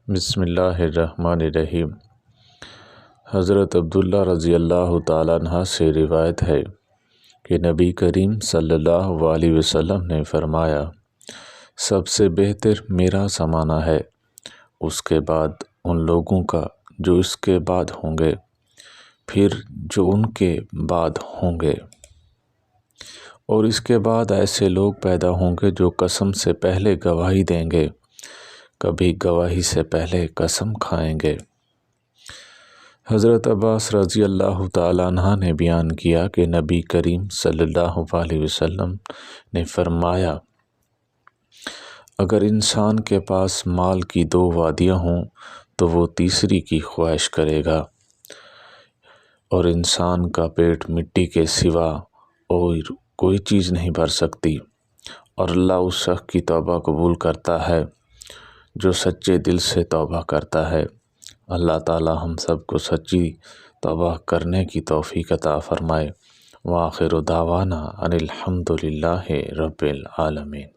بسم اللہ الرحمن الرحیم۔ حضرت عبداللہ رضی اللہ تعالیٰ عنہ سے روایت ہے کہ نبی کریم صلی اللہ علیہ وسلم نے فرمایا، سب سے بہتر میرا زمانہ ہے، اس کے بعد ان لوگوں کا جو اس کے بعد ہوں گے، پھر جو ان کے بعد ہوں گے، اور اس کے بعد ایسے لوگ پیدا ہوں گے جو قسم سے پہلے گواہی دیں گے، کبھی گواہی سے پہلے قسم کھائیں گے۔ حضرت عباس رضی اللہ تعالیٰ عنہ نے بیان کیا کہ نبی کریم صلی اللہ علیہ وسلم نے فرمایا، اگر انسان کے پاس مال کی 2 وادیاں ہوں تو وہ تیسری کی خواہش کرے گا، اور انسان کا پیٹ مٹی کے سوا اور کوئی چیز نہیں بھر سکتی، اور اللہ اس شخص کی توبہ قبول کرتا ہے جو سچے دل سے توبہ کرتا ہے۔ اللہ تعالی ہم سب کو سچی توبہ کرنے کی توفیق عطا فرمائے۔ وآخر دعوانا ان الحمد للہ رب العالمین۔